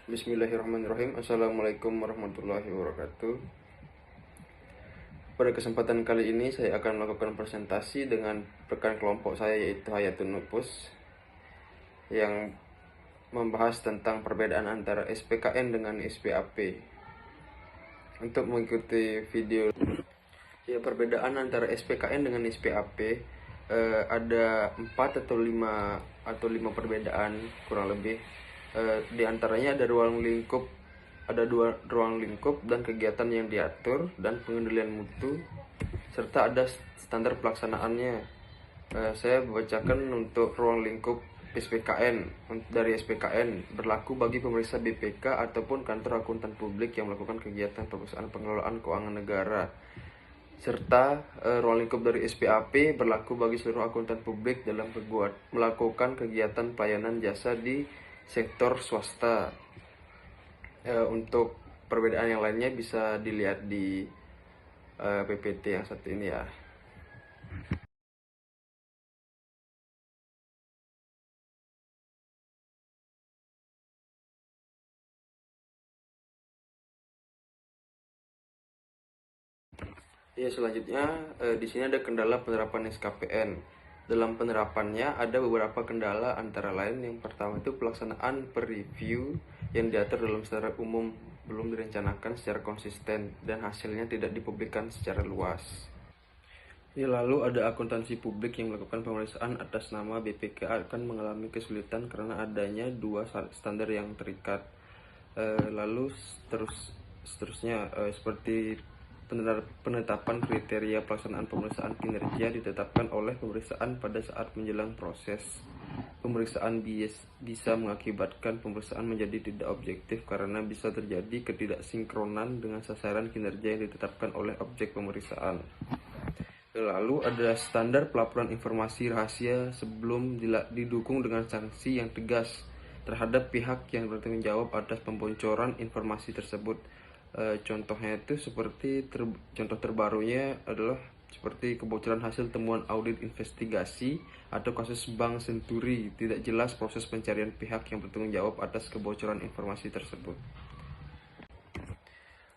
Bismillahirrahmanirrahim. Assalamualaikum warahmatullahi wabarakatuh. Pada kesempatan kali ini saya akan melakukan presentasi dengan rekan kelompok saya, yaitu Hayatun Nupus, yang membahas tentang perbedaan antara SPKN dengan SPAP. Untuk mengikuti video perbedaan antara SPKN dengan SPAP, ada 4 atau 5 perbedaan kurang lebih. Di antaranya ada dua ruang lingkup dan kegiatan yang diatur dan pengendalian mutu, serta ada standar pelaksanaannya. Saya bacakan untuk ruang lingkup SPKN. Dari SPKN berlaku bagi pemeriksa BPK ataupun kantor akuntan publik yang melakukan kegiatan perusahaan pengelolaan keuangan negara. Serta ruang lingkup dari SPAP berlaku bagi seluruh akuntan publik dalam melakukan kegiatan pelayanan jasa di sektor swasta. Untuk perbedaan yang lainnya bisa dilihat di PPT yang satu ini ya. Selanjutnya di sini ada kendala penerapan SKPN. Dalam penerapannya ada beberapa kendala, antara lain yang pertama itu pelaksanaan per review yang diatur dalam standar umum belum direncanakan secara konsisten dan hasilnya tidak dipublikkan secara luas. Lalu ada akuntansi publik yang melakukan pemeriksaan atas nama BPK akan mengalami kesulitan karena adanya dua standar yang terikat. Lalu seterusnya seperti penetapan kriteria pelaksanaan pemeriksaan kinerja ditetapkan oleh pemeriksaan pada saat menjelang proses. Pemeriksaan bisa mengakibatkan pemeriksaan menjadi tidak objektif karena bisa terjadi ketidaksinkronan dengan sasaran kinerja yang ditetapkan oleh objek pemeriksaan. Lalu ada standar pelaporan informasi rahasia sebelum didukung dengan sanksi yang tegas terhadap pihak yang bertanggung jawab atas pembocoran informasi tersebut. Contohnya itu seperti contoh terbarunya adalah seperti kebocoran hasil temuan audit investigasi atau kasus Bank Senturi. Tidak jelas proses pencarian pihak yang bertanggung jawab atas kebocoran informasi tersebut.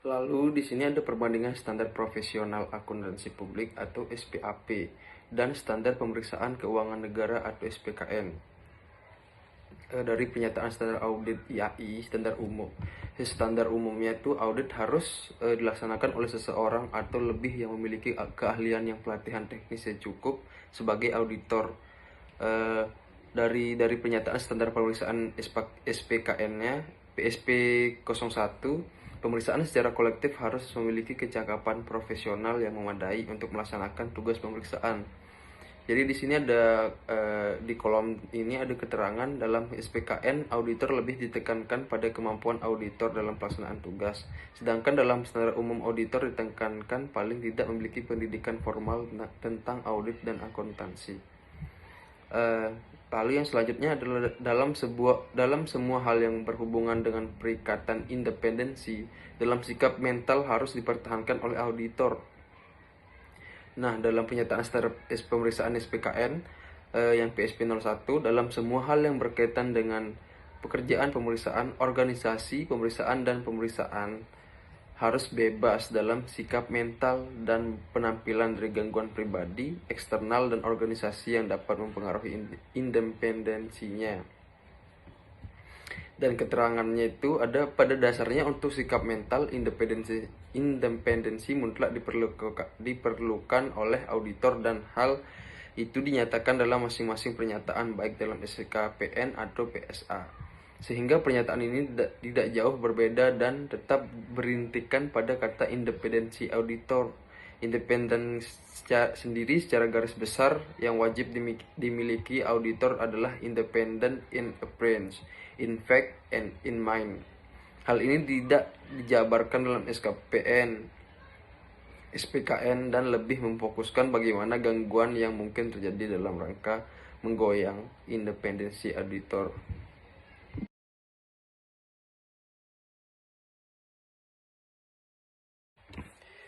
Lalu di sini ada perbandingan standar profesional akuntansi publik atau SPAP dan standar pemeriksaan keuangan negara atau SPKN. Dari pernyataan standar audit IAI, standar umumnya itu audit harus dilaksanakan oleh seseorang atau lebih yang memiliki keahlian yang pelatihan teknis yang cukup sebagai auditor. Dari pernyataan standar pemeriksaan SPKN-nya PSP 01, pemeriksaan secara kolektif harus memiliki kecakapan profesional yang memadai untuk melaksanakan tugas pemeriksaan. Jadi di sini ada di kolom ini ada keterangan dalam SPKN auditor lebih ditekankan pada kemampuan auditor dalam pelaksanaan tugas, sedangkan dalam standar umum auditor ditekankan paling tidak memiliki pendidikan formal tentang audit dan akuntansi. Lalu yang selanjutnya adalah dalam semua hal yang berhubungan dengan perikatan independensi, dalam sikap mental harus dipertahankan oleh auditor. Nah, dalam pernyataan standar pemeriksaan SPKN yang PSP 01, dalam semua hal yang berkaitan dengan pekerjaan pemeriksaan, organisasi pemeriksaan dan pemeriksaan harus bebas dalam sikap mental dan penampilan dari gangguan pribadi, eksternal dan organisasi yang dapat mempengaruhi independensinya. Dan keterangannya itu ada pada dasarnya untuk sikap mental independensi mutlak diperlukan oleh auditor dan hal itu dinyatakan dalam masing-masing pernyataan baik dalam SKPN atau PSA. Sehingga pernyataan ini tidak jauh berbeda dan tetap berintikan pada kata independensi auditor. Independen sendiri secara garis besar yang wajib dimiliki auditor adalah independent in appearance, in fact, and in mind. Hal ini tidak dijabarkan dalam SPKN dan lebih memfokuskan bagaimana gangguan yang mungkin terjadi dalam rangka menggoyang independensi auditor.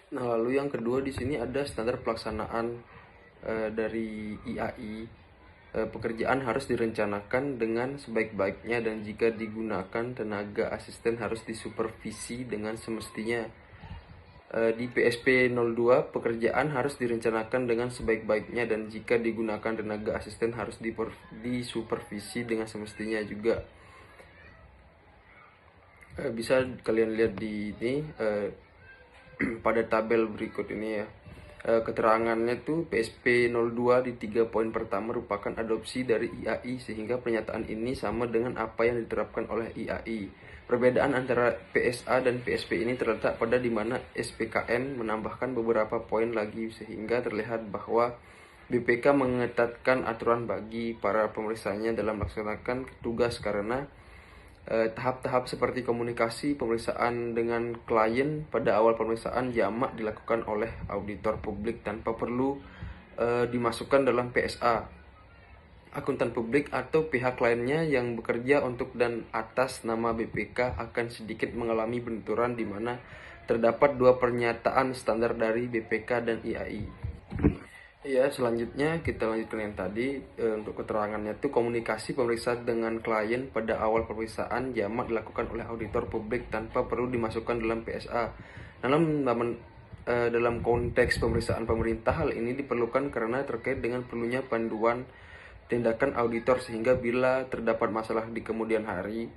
Nah, lalu yang kedua di sini ada standar pelaksanaan dari IAI Pekerjaan harus direncanakan dengan sebaik-baiknya dan jika digunakan tenaga asisten harus disupervisi dengan semestinya. Di PSP 02, pekerjaan harus direncanakan dengan sebaik-baiknya dan jika digunakan tenaga asisten harus disupervisi dengan semestinya juga. Bisa kalian lihat di ini pada tabel berikut ini ya. Keterangannya tuh PSP 02 di 3 poin pertama merupakan adopsi dari IAI sehingga pernyataan ini sama dengan apa yang diterapkan oleh IAI. Perbedaan antara PSA dan PSP ini terletak pada di mana SPKN menambahkan beberapa poin lagi sehingga terlihat bahwa BPK mengetatkan aturan bagi para pemeriksanya dalam melaksanakan tugas karena tahap-tahap seperti komunikasi pemeriksaan dengan klien pada awal pemeriksaan jamak dilakukan oleh auditor publik tanpa perlu dimasukkan dalam PSA. Akuntan publik atau pihak lainnya yang bekerja untuk dan atas nama BPK akan sedikit mengalami benturan di mana terdapat dua pernyataan standar dari BPK dan IAI. Ya, selanjutnya kita lanjutkan yang tadi. Untuk keterangannya itu komunikasi pemeriksaan dengan klien pada awal pemeriksaan jamak dilakukan oleh auditor publik tanpa perlu dimasukkan dalam PSA. Dalam konteks pemeriksaan pemerintah hal ini diperlukan karena terkait dengan perlunya panduan tindakan auditor sehingga bila terdapat masalah di kemudian hari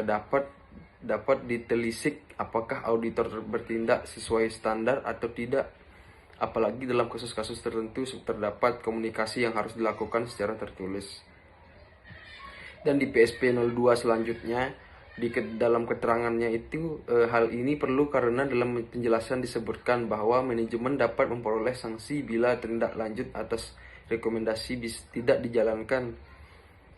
dapat ditelisik apakah auditor bertindak sesuai standar atau tidak. Apalagi dalam kasus-kasus tertentu terdapat komunikasi yang harus dilakukan secara tertulis. Dan di PSP 02 selanjutnya dalam keterangannya itu hal ini perlu karena dalam penjelasan disebutkan bahwa manajemen dapat memperoleh sanksi bila tindak lanjut atas rekomendasi tidak dijalankan.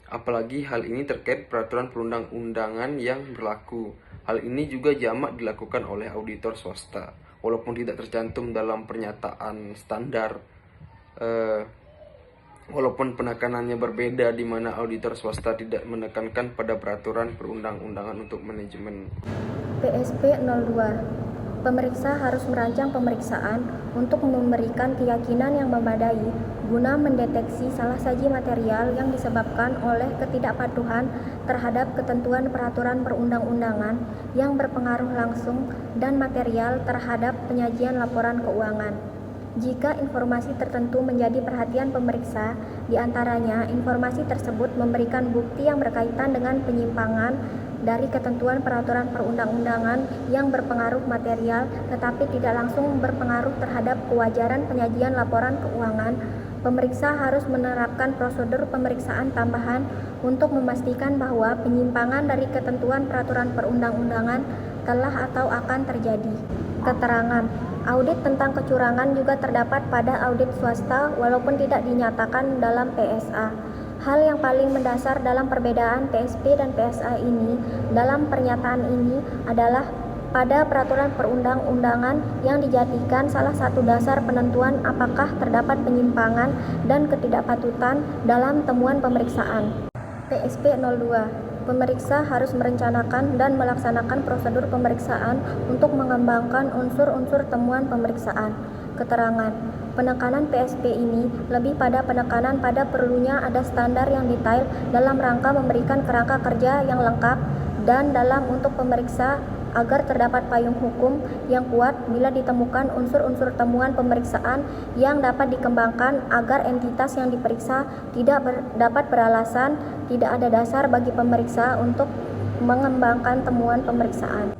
Apalagi hal ini terkait peraturan perundang-undangan yang berlaku. Hal ini juga jamak dilakukan oleh auditor swasta. Walaupun tidak tercantum dalam pernyataan standar, walaupun penekanannya berbeda di mana auditor swasta tidak menekankan pada peraturan perundang-undangan untuk manajemen. PSP 02. Pemeriksa harus merancang pemeriksaan untuk memberikan keyakinan yang memadai guna mendeteksi salah saji material yang disebabkan oleh ketidakpatuhan terhadap ketentuan peraturan perundang-undangan yang berpengaruh langsung dan material terhadap penyajian laporan keuangan. Jika informasi tertentu menjadi perhatian pemeriksa, diantaranya informasi tersebut memberikan bukti yang berkaitan dengan penyimpangan dari ketentuan peraturan perundang-undangan yang berpengaruh material tetapi tidak langsung berpengaruh terhadap kewajaran penyajian laporan keuangan, pemeriksa harus menerapkan prosedur pemeriksaan tambahan untuk memastikan bahwa penyimpangan dari ketentuan peraturan perundang-undangan telah atau akan terjadi. Keterangan audit tentang kecurangan juga terdapat pada audit swasta walaupun tidak dinyatakan dalam PSA. Hal yang paling mendasar dalam perbedaan PSP dan PSA ini dalam pernyataan ini adalah pada peraturan perundang-undangan yang dijadikan salah satu dasar penentuan apakah terdapat penyimpangan dan ketidakpatutan dalam temuan pemeriksaan. PSP 02. Pemeriksa harus merencanakan dan melaksanakan prosedur pemeriksaan untuk mengembangkan unsur-unsur temuan pemeriksaan. Keterangan penekanan PSP ini lebih pada penekanan pada perlunya ada standar yang detail dalam rangka memberikan kerangka kerja yang lengkap dan dalam untuk pemeriksa agar terdapat payung hukum yang kuat bila ditemukan unsur-unsur temuan pemeriksaan yang dapat dikembangkan agar entitas yang diperiksa tidak dapat beralasan tidak ada dasar bagi pemeriksa untuk mengembangkan temuan pemeriksaan.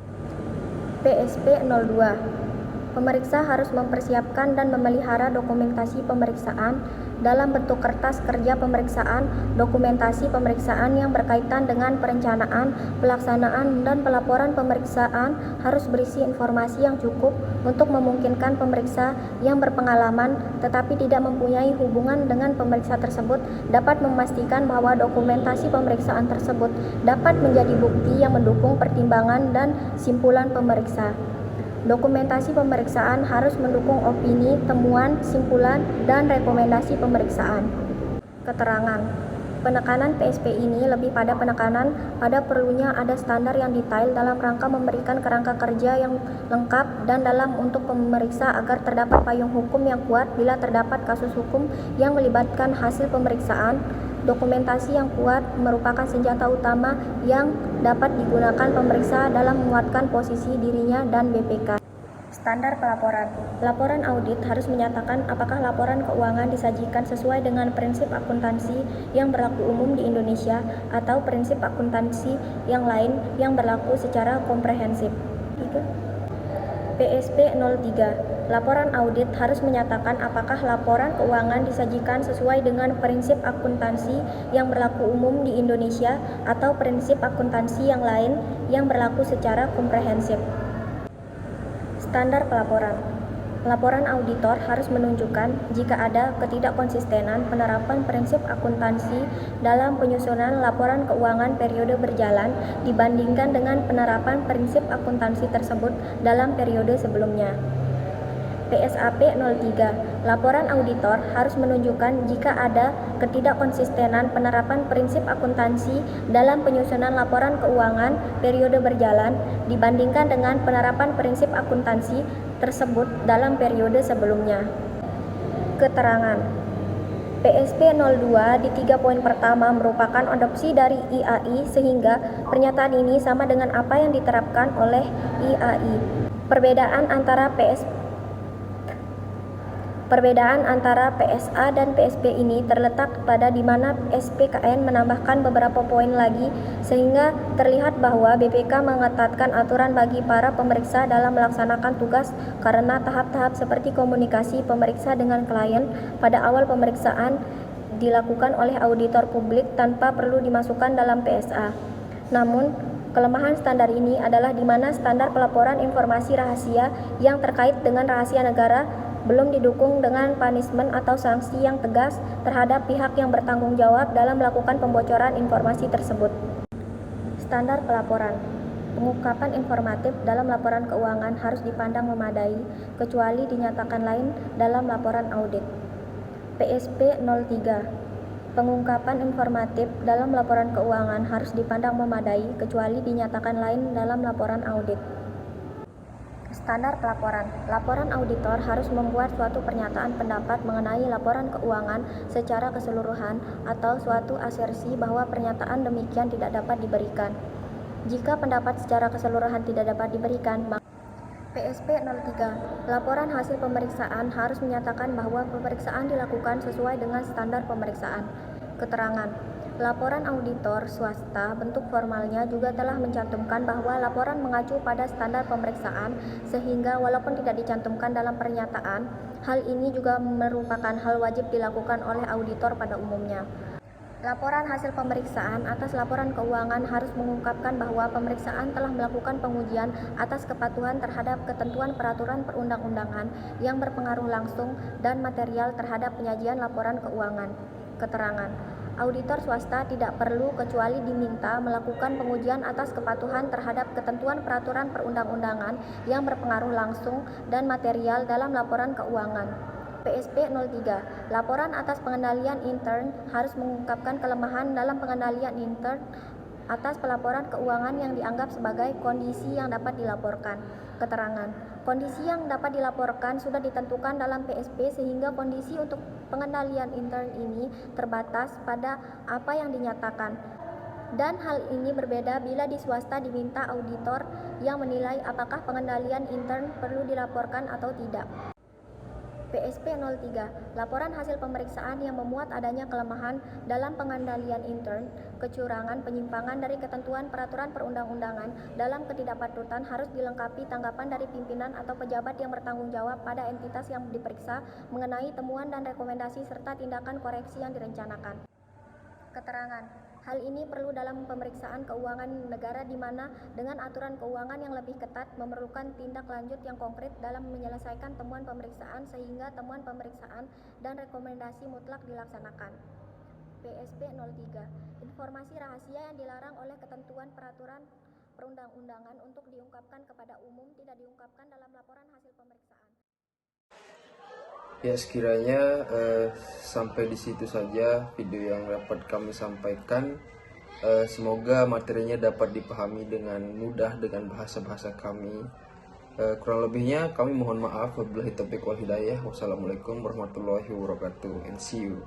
PSP 02. Pemeriksa harus mempersiapkan dan memelihara dokumentasi pemeriksaan dalam bentuk kertas kerja pemeriksaan, dokumentasi pemeriksaan yang berkaitan dengan perencanaan, pelaksanaan, dan pelaporan pemeriksaan harus berisi informasi yang cukup untuk memungkinkan pemeriksa yang berpengalaman tetapi tidak mempunyai hubungan dengan pemeriksa tersebut dapat memastikan bahwa dokumentasi pemeriksaan tersebut dapat menjadi bukti yang mendukung pertimbangan dan simpulan pemeriksa. Dokumentasi pemeriksaan harus mendukung opini, temuan, simpulan, dan rekomendasi pemeriksaan. Keterangan penekanan PSP ini lebih pada penekanan pada perlunya ada standar yang detail dalam rangka memberikan kerangka kerja yang lengkap dan dalam untuk pemeriksa agar terdapat payung hukum yang kuat bila terdapat kasus hukum yang melibatkan hasil pemeriksaan dokumentasi yang kuat merupakan senjata utama yang dapat digunakan pemeriksa dalam menguatkan posisi dirinya dan BPK. Standar pelaporan. Laporan audit harus menyatakan apakah laporan keuangan disajikan sesuai dengan prinsip akuntansi yang berlaku umum di Indonesia atau prinsip akuntansi yang lain yang berlaku secara komprehensif. PSP 03. Laporan audit harus menyatakan apakah laporan keuangan disajikan sesuai dengan prinsip akuntansi yang berlaku umum di Indonesia atau prinsip akuntansi yang lain yang berlaku secara komprehensif. Standar pelaporan. Laporan auditor harus menunjukkan jika ada ketidakkonsistenan penerapan prinsip akuntansi dalam penyusunan laporan keuangan periode berjalan dibandingkan dengan penerapan prinsip akuntansi tersebut dalam periode sebelumnya. PSAP 03. Laporan auditor harus menunjukkan jika ada ketidakkonsistenan penerapan prinsip akuntansi dalam penyusunan laporan keuangan periode berjalan dibandingkan dengan penerapan prinsip akuntansi tersebut dalam periode sebelumnya. Keterangan. PSP 02 di 3 poin pertama merupakan adopsi dari IAI sehingga pernyataan ini sama dengan apa yang diterapkan oleh IAI. Perbedaan antara PSA dan PSP ini terletak pada di mana SPKN menambahkan beberapa poin lagi sehingga terlihat bahwa BPK mengetatkan aturan bagi para pemeriksa dalam melaksanakan tugas karena tahap-tahap seperti komunikasi pemeriksa dengan klien pada awal pemeriksaan dilakukan oleh auditor publik tanpa perlu dimasukkan dalam PSA. Namun, kelemahan standar ini adalah di mana standar pelaporan informasi rahasia yang terkait dengan rahasia negara belum didukung dengan punishment atau sanksi yang tegas terhadap pihak yang bertanggung jawab dalam melakukan pembocoran informasi tersebut. Standar pelaporan. Pengungkapan informatif dalam laporan keuangan harus dipandang memadai kecuali dinyatakan lain dalam laporan audit. PSP 03. Pengungkapan informatif dalam laporan keuangan harus dipandang memadai kecuali dinyatakan lain dalam laporan audit. Standar pelaporan. Laporan auditor harus membuat suatu pernyataan pendapat mengenai laporan keuangan secara keseluruhan atau suatu asersi bahwa pernyataan demikian tidak dapat diberikan. Jika pendapat secara keseluruhan tidak dapat diberikan, maka PSP 03. Laporan hasil pemeriksaan harus menyatakan bahwa pemeriksaan dilakukan sesuai dengan standar pemeriksaan. Keterangan. Laporan auditor swasta bentuk formalnya juga telah mencantumkan bahwa laporan mengacu pada standar pemeriksaan sehingga walaupun tidak dicantumkan dalam pernyataan, hal ini juga merupakan hal wajib dilakukan oleh auditor pada umumnya. Laporan hasil pemeriksaan atas laporan keuangan harus mengungkapkan bahwa pemeriksaan telah melakukan pengujian atas kepatuhan terhadap ketentuan peraturan perundang-undangan yang berpengaruh langsung dan material terhadap penyajian laporan keuangan. Keterangan. Auditor swasta tidak perlu kecuali diminta melakukan pengujian atas kepatuhan terhadap ketentuan peraturan perundang-undangan yang berpengaruh langsung dan material dalam laporan keuangan. PSP 03. Laporan atas pengendalian intern harus mengungkapkan kelemahan dalam pengendalian intern atas pelaporan keuangan yang dianggap sebagai kondisi yang dapat dilaporkan. Keterangan. Kondisi yang dapat dilaporkan sudah ditentukan dalam PSP sehingga kondisi untuk pengendalian intern ini terbatas pada apa yang dinyatakan. Dan hal ini berbeda bila di swasta diminta auditor yang menilai apakah pengendalian intern perlu dilaporkan atau tidak. PSP 03. Laporan hasil pemeriksaan yang memuat adanya kelemahan dalam pengendalian intern, kecurangan, penyimpangan dari ketentuan peraturan perundang-undangan dalam ketidakpatutan harus dilengkapi tanggapan dari pimpinan atau pejabat yang bertanggung jawab pada entitas yang diperiksa mengenai temuan dan rekomendasi serta tindakan koreksi yang direncanakan. Keterangan. Hal ini perlu dalam pemeriksaan keuangan negara di mana dengan aturan keuangan yang lebih ketat memerlukan tindak lanjut yang konkret dalam menyelesaikan temuan pemeriksaan sehingga temuan pemeriksaan dan rekomendasi mutlak dilaksanakan. PSP 03. Informasi rahasia yang dilarang oleh ketentuan peraturan perundang-undangan untuk diungkapkan kepada umum tidak diungkapkan dalam laporan hasil pemeriksaan. Ya, sekiranya sampai di situ saja video yang dapat kami sampaikan. Semoga materinya dapat dipahami dengan mudah dengan bahasa-bahasa kami. Kurang lebihnya kami mohon maaf. Wabillahi taufiq wal hidayah. Wassalamualaikum warahmatullahi wabarakatuh. And see you.